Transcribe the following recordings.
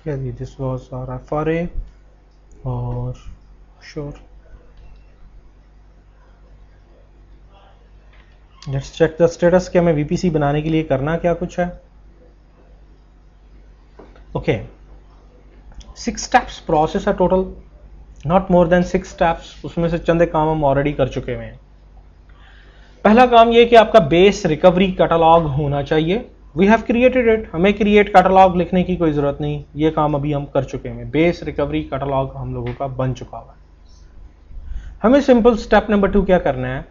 Yeah, this was our FRA or sure. Let's check the status कि हमें VPC बनाने के लिए करना क्या कुछ है. Okay, 6 steps process है total, not more than 6 steps. उसमें से चंद काम हम ऑलरेडी कर चुके हुए हैं. पहला काम ये कि आपका बेस रिकवरी कैटलॉग होना चाहिए. वी हैव क्रिएटेड इट, हमें क्रिएट कैटलॉग लिखने की कोई जरूरत नहीं, ये काम अभी हम कर चुके हैं. बेस रिकवरी कैटलॉग हम लोगों का बन चुका हुआ है. हमें सिंपल स्टेप नंबर 2 क्या करना है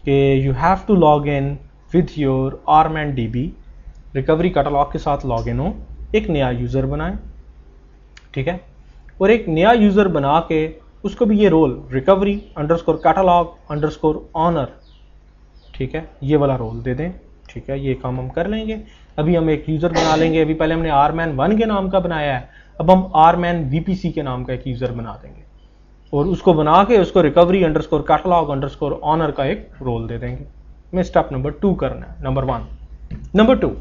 कि you have to log in with your RMAN DB. Recovery catalogue के साथ लॉग इन हो, एक नया यूजर बनाएं, ठीक है, और एक नया यूजर बना के उसको भी ये role recovery underscore catalogue underscore owner, ठीक है, ये वाला रोल दे दें. ठीक है, ये काम हम कर लेंगे. अभी हम एक यूजर बना लेंगे. अभी पहले हमने आरमैन 1 के नाम का बनाया है, अब हम आरमैन VPC के नाम का एक यूजर बना देंगे और उसको बना के उसको recovery underscore catalogue underscore owner का एक रोल दे देंगे. हमें स्टेप नंबर 2 करना है, नंबर 1. नंबर 2,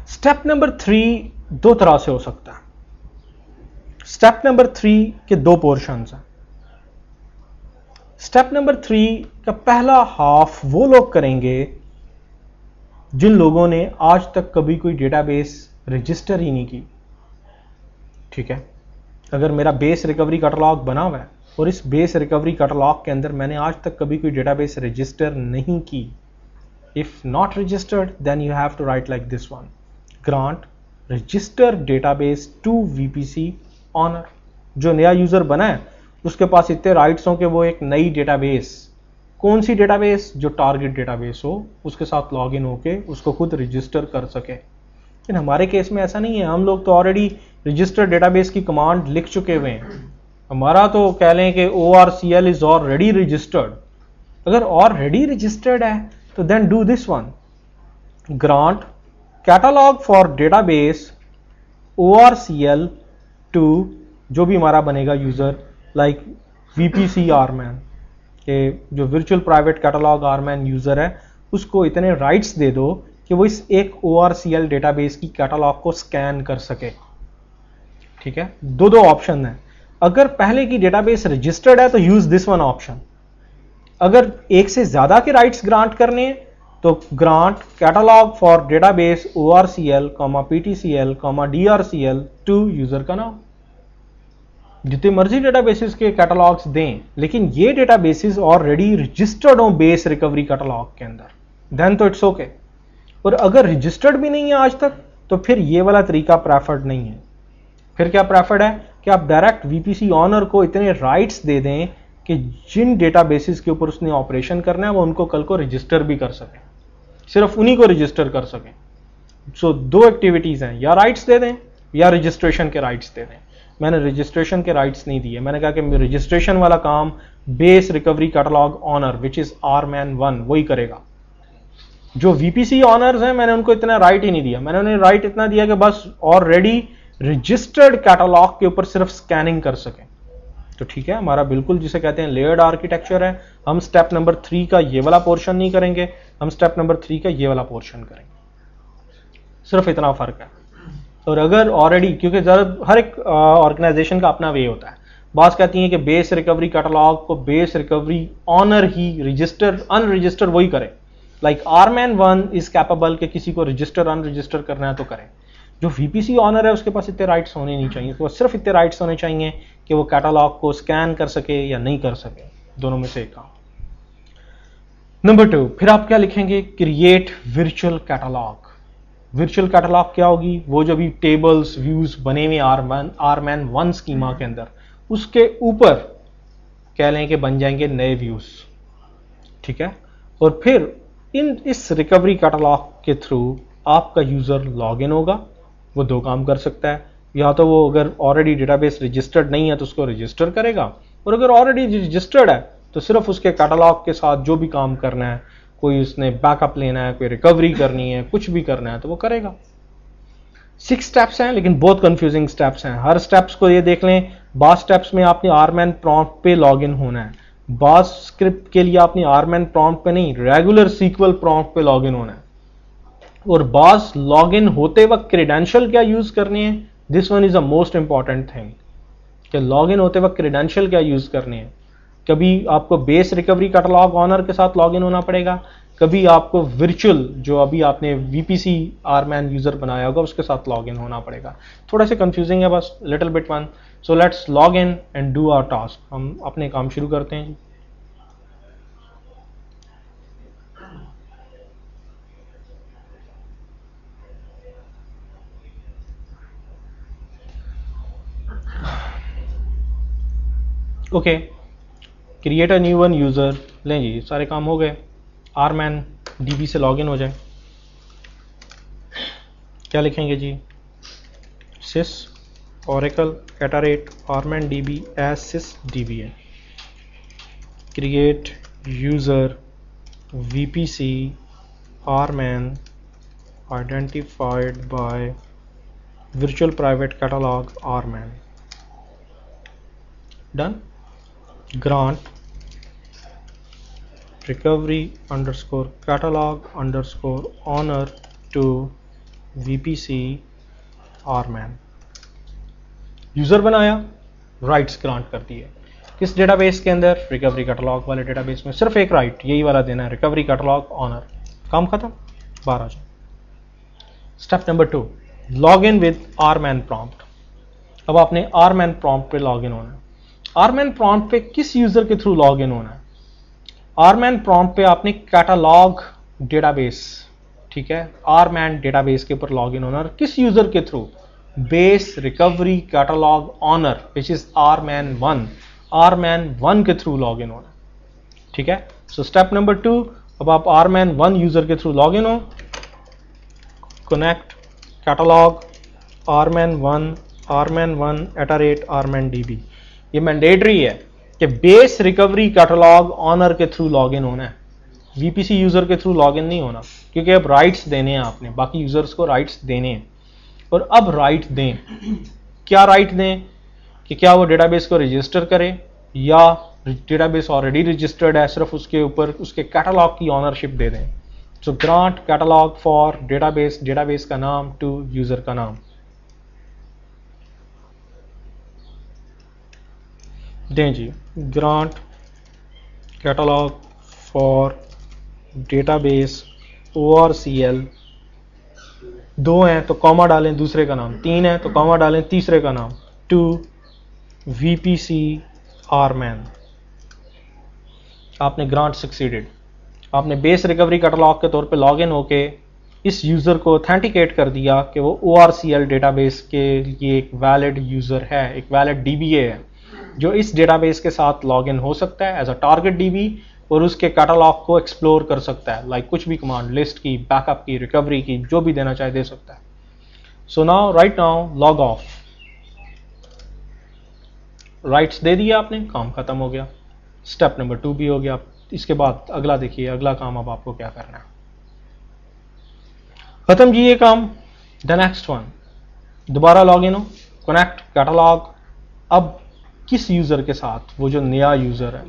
स्टेप नंबर 3 दो तरह से हो सकता है. स्टेप नंबर 3 के दो पोर्शंस हैं. स्टेप नंबर 3 का पहला हाफ वो लोग करेंगे जिन लोगों ने आज तक कभी कोई डेटाबेस रजिस्टर ही नहीं की. ठीक है, अगर मेरा बेस रिकवरी कैटलॉग बना हुआ है और इस बेस रिकवरी कैटलॉग के अंदर मैंने आज तक कभी कोई डेटाबेस रजिस्टर नहीं की, if not registered then you have to write like this one, grant register database to VPC owner. जो नया यूजर बना है उसके पास इतने राइट्स हों कि वो एक नई डेटाबेस, कौन सी डेटाबेस, जो टारगेट डेटाबेस हो, उसके साथ लॉगिन होके उसको खुद रजिस्टर कर सके. लेकिन हमारे केस में ऐसा नहीं है. हम लोग तो ऑलरेडी रजिस्टर डेटाबेस की कमांड लिख चुके हुए हैं. हमारा तो कह लें कि ORCL इज ऑलरेडी रजिस्टर्ड. अगर ऑलरेडी रजिस्टर्ड है तो then do this one, grant catalogue for database ORCL to जो भी हमारा बनेगा यूजर, लाइक VPC आरमैन के जो वर्चुअल प्राइवेट कैटलॉग आरमैन यूजर है उसको इतने राइट्स दे दो कि वो इस एक ORCL डेटाबेस की कैटलॉग को स्कैन कर सके. ठीक है, दो ऑप्शन है. अगर पहले की डेटाबेस रजिस्टर्ड है तो यूज दिस वन ऑप्शन. अगर एक से ज्यादा के राइट्स ग्रांट करने हैं तो grant catalogue for database ORCL, PTCL, DRCL to user का नाम. जितने मर्जी डेटाबेसेस के कैटलॉग्स दें, लेकिन ये डेटाबेसेस ऑलरेडी रजिस्टर्ड हो बेस रिकवरी कैटलॉग के अंदर, देन तो इट्स ओके. और अगर रजिस्टर्ड भी नहीं है आज तक तो फिर ये वाला तरीका प्रेफर्ड नहीं है. फिर क्या प्रेफर्ड है कि आप डायरेक्ट VPC ऑनर को इतने राइट्स दे दें कि जिन डेटाबेसेस के ऊपर उसने ऑपरेशन करना है वो उनको कल को रजिस्टर भी कर सके, सिर्फ उन्हीं को रजिस्टर कर सके. सो दो एक्टिविटीज हैं, या राइट्स दे दें या रजिस्ट्रेशन के राइट्स दे दें. मैंने रजिस्ट्रेशन के राइट्स नहीं दिए. मैंने कहा कि रजिस्ट्रेशन वाला काम base recovery catalog owner which is RMAN 1 वही करेगा. जो VPC ऑनर्स हैं मैंने उनको इतना राइट ही नहीं दिया. मैंने उन्हें राइट इतना दिया कि बस ऑलरेडी रजिस्टर्ड कैटलॉग के ऊपर सिर्फ स्कैनिंग कर सकें. तो ठीक है, हमारा बिल्कुल जिसे कहते हैं लेयर्ड आर्किटेक्चर है. हम स्टेप नंबर 3 का ये वाला पोर्शन नहीं करेंगे, हम स्टेप नंबर 3 का ये वाला पोर्शन करेंगे. सिर्फ इतना फर्क है. और अगर ऑलरेडी, क्योंकि हर एक ऑर्गेनाइजेशन का अपना वे होता है. बात कहती है कि बेस रिकवरी कैटलॉग को बेस रिकवरी ऑनर ही रजिस्टर अनरजिस्टर वही करे. लाइक आरमैन 1 इज कैपेबल कि किसी को रजिस्टर अनरजिस्टर करना है तो करें. जो VPC ऑनर है उसके पास इतने राइट्स होने नहीं चाहिए. उसके पास सिर्फ इतने राइट्स होने चाहिए कि वो कैटलॉग को स्कैन कर सके या नहीं कर सके, दोनों में से एक काम. नंबर 2, फिर आप क्या लिखेंगे, create virtual catalogue. Virtual catalogue क्या होगी, वो जो भी टेबल्स व्यूज बने हुए आरमैन 1 स्कीमा के अंदर, उसके ऊपर कह लें कि बन जाएंगे नए व्यूज. ठीक है, और फिर इस रिकवरी कैटलॉग के थ्रू आपका यूजर लॉग इन होगा. वो दो काम कर सकता है, या तो वो अगर ऑलरेडी डेटाबेस रजिस्टर्ड नहीं है तो उसको रजिस्टर करेगा, और अगर ऑलरेडी रजिस्टर्ड है तो सिर्फ उसके कैटलॉग के साथ जो भी काम करना है, कोई उसने बैकअप लेना है, कोई रिकवरी करनी है, कुछ भी करना है तो वो करेगा. 6 स्टेप्स हैं लेकिन बहुत कंफ्यूजिंग स्टेप्स हैं. हर स्टेप्स को ये देख लें, बाज स्टेप्स में आपने आरमैन प्रॉम्प्ट पे लॉग इन होना है. बाज स्क्रिप्ट के लिए आपने आरमैन प्रॉम्प्ट पे नहीं, रेगुलर SQL प्रॉम्प्ट पे लॉग इन होना है. और बाज लॉग इन होते वक्त क्रेडेंशियल क्या यूज करने हैं, this one is the most important thing कि लॉग इन होते वक्त क्रेडेंशियल क्या यूज करने हैं। कभी आपको बेस रिकवरी कैटलॉग ऑनर के साथ लॉग इन होना पड़ेगा, कभी आपको वर्चुअल जो अभी आपने वीपीसी आरमैन यूजर बनाया होगा उसके साथ लॉग इन होना पड़ेगा। थोड़ा सा कंफ्यूजिंग है बस, little bit one. So let's log in and do our task. हम अपने काम शुरू करते हैं। Okay, create a new one user. लें जी, सारे काम हो गए। आरमैन डीबी से लॉगिन हो जाए। क्या लिखेंगे जी? sys oracle @arman db as sys dba, create user vpc arman identified by virtual private catalog arman, done. Grant recovery underscore catalog underscore honor to vpc RMAN. User बनाया, राइट्स ग्रांट कर दिए। किस database के अंदर? Recovery catalogue वाले database में। सिर्फ एक राइट यही वाला देना है, रिकवरी कैटलॉग ऑनर। काम खत्म, बाहर आ जाओ। Step number 2, log in with RMAN prompt. अब आपने आरमैन प्रॉम्प्ट पे लॉग इन होना है। आरमैन प्रॉम्प्ट पे किस यूजर के थ्रू लॉग इन होना है? आरमैन प्रॉम्प्ट पे आपने कैटलॉग डेटाबेस, ठीक है, आरमैन डेटाबेस के ऊपर लॉग इन होना। किस यूजर के थ्रू? Base recovery catalog owner which is RMAN 1, RMAN 1 के थ्रू लॉग इन होना। ठीक है, सो स्टेप नंबर 2, अब आप आरमैन 1 यूजर के थ्रू लॉग इन हो। Connect catalog RMAN 1 @arman db। ये मैंडेटरी है कि बेस रिकवरी कैटलॉग ऑनर के थ्रू लॉग इन होना है, वीपीसी यूजर के थ्रू लॉग इन नहीं होना, क्योंकि अब राइट्स देने हैं आपने, बाकी यूजर्स को राइट्स देने हैं। और अब राइट दें, क्या राइट दें? कि क्या वो डेटाबेस को रजिस्टर करे या डेटाबेस ऑलरेडी रजिस्टर्ड है, सिर्फ उसके ऊपर उसके कैटलॉग की ऑनरशिप दे दें। So grant catalogue for database, database का नाम टू यूजर का नाम दें जी। Grant catalogue for database ORCL, 2 हैं तो कॉमा डालें दूसरे का नाम, 3 है तो कॉमा डालें तीसरे का नाम, टू VPC आरमैन। आपने ग्रांट सक्सीडेड। आपने बेस रिकवरी कैटलॉग के तौर पे लॉगिन होके इस यूजर को ऑथेंटिकेट कर दिया कि वो ORCL डेटाबेस के लिए एक वैलिड यूजर है, एक वैलिड DBA है जो इस डेटाबेस के साथ लॉगिन हो सकता है एज अ टारगेट DB और उसके कैटलॉग को एक्सप्लोर कर सकता है, लाइक कुछ भी कमांड, लिस्ट की, बैकअप की, रिकवरी की, जो भी देना चाहे दे सकता है। So now right now log off, rights दे दिया आपने, काम खत्म हो गया। स्टेप नंबर 2 भी हो गया। इसके बाद अगला देखिए, अगला काम अब आपको क्या करना है। खत्म जी ये काम। द नेक्स्ट वन, दोबारा लॉग इन हो, कनेक्ट कैटलॉग। अब किस यूजर के साथ? वो जो नया यूजर है,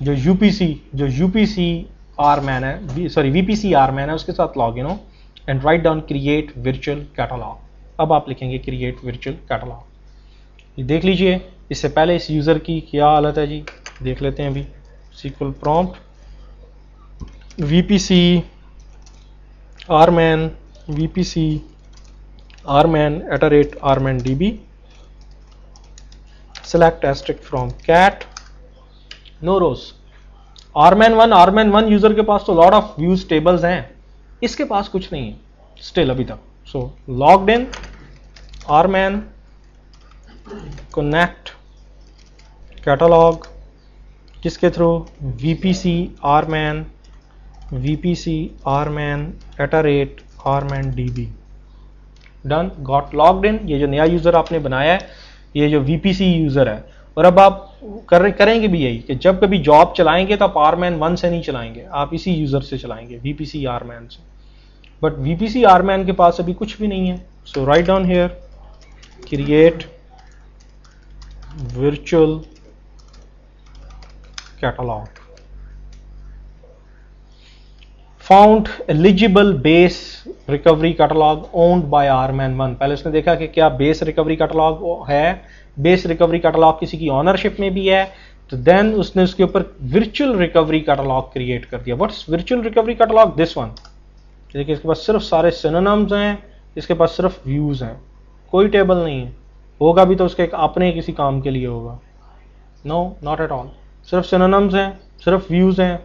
जो यूपीसी आरमैन है, सॉरी VPC आरमैन है, उसके साथ लॉग इन हो and write down create virtual catalogue. अब आप लिखेंगे क्रिएट वर्चुअल कैटलॉग। ये देख लीजिए, इससे पहले इस यूजर की क्या हालत है जी, देख लेते हैं अभी। SQL prompt VPC आरमैन @arman db, select asterisk from cat, no rows। आरमैन 1 user के पास तो लॉट ऑफ व्यूज टेबल्स हैं, इसके पास कुछ नहीं है स्टिल अभी तक। सो लॉग्ड इन आरमैन कनेक्ट कैटलॉग, किसके through? VPC आरमैन @arman db, done, got logged in. ये जो नया यूजर आपने बनाया है, ये जो VPC यूजर है। और अब आप करेंगे भी यही कि जब कभी जॉब चलाएंगे तो आप आरमैन 1 से नहीं चलाएंगे, आप इसी यूजर से चलाएंगे, VPC आरमैन से। बट VPC आरमैन के पास अभी कुछ भी नहीं है। So right down here create virtual catalog found eligible base recovery catalog owned by RMAN1। पहले उसने देखा कि क्या बेस रिकवरी कैटलॉग है, बेस रिकवरी कैटलॉग किसी की ऑनरशिप में भी है, तो देन उसने उसके ऊपर वर्चुअल रिकवरी कैटलॉग क्रिएट कर दिया। What's virtual recovery catalogue? This one. देखिए इसके पास सिर्फ सारे सिनोनिम्स हैं, इसके पास सिर्फ व्यूज हैं, कोई टेबल नहीं है। होगा भी तो उसके अपने किसी काम के लिए होगा। No, not at all. सिर्फ सिनोनिम्स हैं, सिर्फ व्यूज हैं,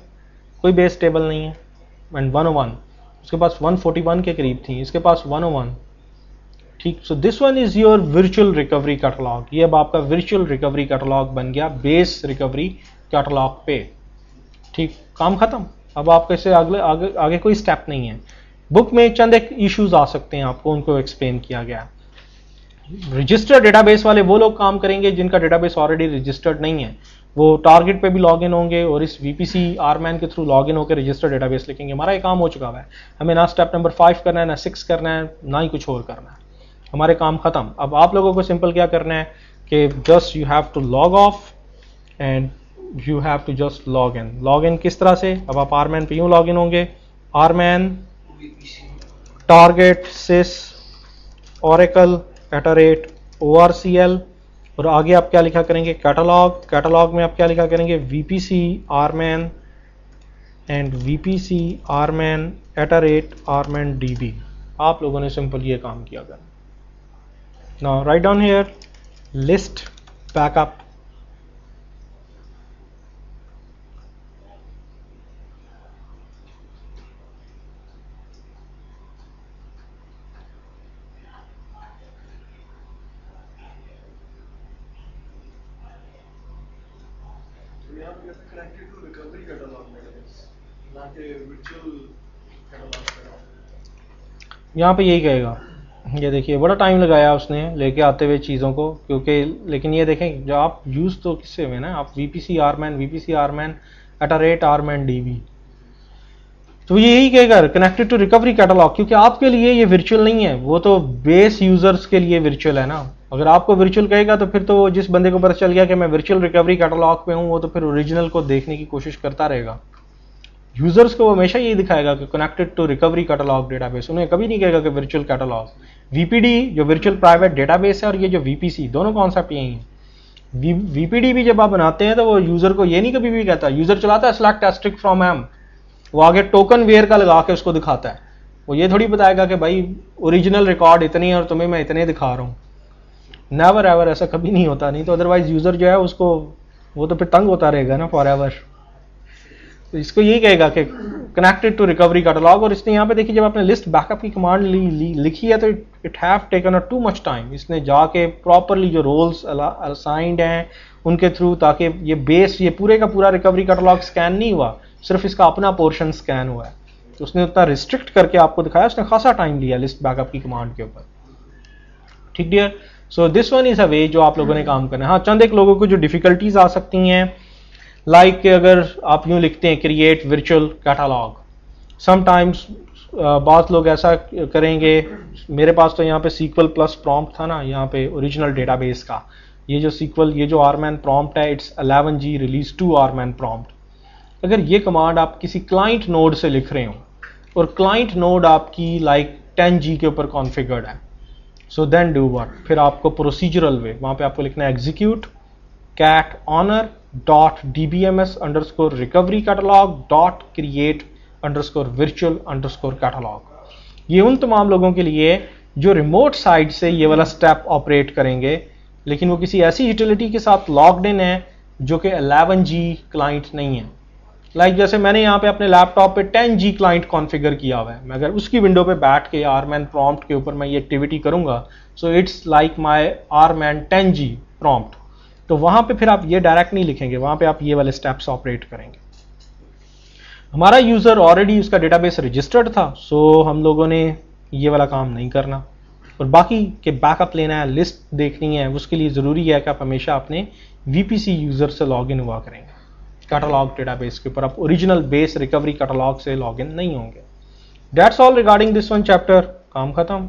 कोई बेस टेबल नहीं है। एंड 101, उसके पास 141 के करीब थी, इसके पास 101। ठीक, सो this one is your virtual recovery catalogue. ये अब आपका वर्चुअल रिकवरी कैटलॉग बन गया बेस रिकवरी कैटलॉग पे। ठीक, काम खत्म। अब आपके इससे आगे कोई स्टेप नहीं है। बुक में चंद एक इश्यूज आ सकते हैं, आपको उनको एक्सप्लेन किया गया। रजिस्टर्ड डेटाबेस वाले वो लोग काम करेंगे जिनका डेटाबेस ऑलरेडी रजिस्टर्ड नहीं है, वो टारगेट पे भी लॉगिन होंगे और इस VPC RMAN के थ्रू लॉगिन होकर रजिस्टर्ड डेटाबेस लिखेंगे। हमारा ये काम हो चुका है, हमें ना स्टेप नंबर 5 करना है, ना 6 करना है, ना ही कुछ और करना है, हमारे काम खत्म। अब आप लोगों को सिंपल क्या करना है कि just you have to log off and you have to just log in. Log in किस तरह से? अब आप RMAN पे यूं लॉग इन होंगे, RMAN target sys oracle @orcl, और आगे आप क्या लिखा करेंगे? कैटलॉग। कैटलॉग में आप क्या लिखा करेंगे? VPC RMAN and VPC RMAN @RMANDB। आप लोगों ने सिंपल ये काम किया कर। Now right down here list backup. यहाँ पे यही कहेगा। ये देखिए बड़ा टाइम लगाया उसने लेके आते हुए चीज़ों को, क्योंकि लेकिन ये देखें जो आप यूज़ तो किससे हुए ना, आप VPC RMAN @RMANDB, तो यही कहेगा कनेक्टेड टू रिकवरी कैटलॉग, क्योंकि आपके लिए ये वर्चुअल नहीं है, वो तो बेस यूजर्स के लिए वर्चुअल है ना। अगर आपको वर्चुअल कहेगा तो फिर तो जिस बंदे को पता चल गया कि मैं वर्चुअल रिकवरी कैटलॉग पे हूँ, वो तो फिर ओरिजिनल को देखने की कोशिश करता रहेगा। यूजर्स को हमेशा यही दिखाएगा कि connected to recovery catalogue database, उन्हें कभी नहीं कहेगा कि वर्चुअल कैटलॉग। VPD जो वर्चुअल प्राइवेट डेटाबेस है और ये जो VPC, दोनों कॉन्सेप्ट यही है। VPD भी जब आप बनाते हैं तो वो यूजर को ये नहीं कभी भी कहता, यूजर चलाता है सेलेक्ट एस्ट्रिक फ्रॉम एम, वो आगे टोकन वेयर का लगा के उसको दिखाता है, वो ये थोड़ी बताएगा कि भाई ओरिजिनल रिकॉर्ड इतनी है और तुम्हें मैं इतने दिखा रहा हूँ। नेवर एवर, ऐसा कभी नहीं होता, नहीं तो अदरवाइज यूजर जो है उसको वो तो फिर तंग होता रहेगा ना फॉर एवर। तो इसको यही कहेगा कि कनेक्टेड टू रिकवरी कैटलॉग। और इसने यहाँ पे देखिए जब आपने लिस्ट बैकअप की कमांड लिखी है तो it have taken a too much time. इसने जाके प्रॉपरली जो रोल्स असाइंड हैं उनके थ्रू, ताकि ये बेस ये पूरे का पूरा रिकवरी कैटलॉग स्कैन नहीं हुआ, सिर्फ इसका अपना पोर्शन स्कैन हुआ है, तो उसने उतना रिस्ट्रिक्ट करके आपको दिखाया, उसने खासा टाइम लिया लिस्ट बैकअप की कमांड के ऊपर। ठीक dear, so this one is a way जो आप लोगों ने काम करना है। हाँ, चंद एक लोगों को जो डिफिकल्टीज आ सकती हैं, लाइक अगर आप यूं लिखते हैं क्रिएट वर्चुअल कैटलॉग, समटाइम्स बहुत लोग ऐसा करेंगे। मेरे पास तो यहाँ पे SQL प्लस प्रॉम्प्ट था ना, यहाँ पे ओरिजिनल डेटाबेस का ये जो SQL, ये जो RMAN प्रॉम्प्ट है, it's 11G release 2 RMAN prompt. अगर ये कमांड आप किसी क्लाइंट नोड से लिख रहे हो और क्लाइंट नोड आपकी लाइक 10G के ऊपर कॉन्फ़िगर्ड है, सो देन डू व्हाट, फिर आपको प्रोसीजरल वे वहां पे आपको लिखना है execute cat honor dot dbms underscore recovery catalog dot create underscore virtual underscore catalog। ये उन तमाम लोगों के लिए जो रिमोट साइड से ये वाला स्टेप ऑपरेट करेंगे, लेकिन वो किसी ऐसी यूटिलिटी के साथ लॉग्ड इन है जो कि 11G क्लाइंट नहीं है। लाइक जैसे मैंने यहाँ पे अपने लैपटॉप पे 10G क्लाइंट कॉन्फ़िगर किया हुआ है, मैं अगर उसकी विंडो पे बैठ के RMAN प्रॉम्प्ट के ऊपर मैं ये एक्टिविटी करूंगा, so it's like my RMAN 10G prompt, तो वहां पे फिर आप ये डायरेक्ट नहीं लिखेंगे, वहां पे आप ये वाले स्टेप्स ऑपरेट करेंगे। हमारा यूजर ऑलरेडी उसका डेटाबेस रजिस्टर्ड था, सो हम लोगों ने ये वाला काम नहीं करना, और बाकी के बैकअप लेना है, लिस्ट देखनी है, उसके लिए जरूरी है कि आप हमेशा अपने VPC यूजर से लॉग इन हुआ करेंगे कैटलॉग डेटाबेस के ऊपर। आप ओरिजिनल बेस रिकवरी कैटलॉग से लॉग इन नहीं होंगे। That's all regarding this one chapter. काम खत्म।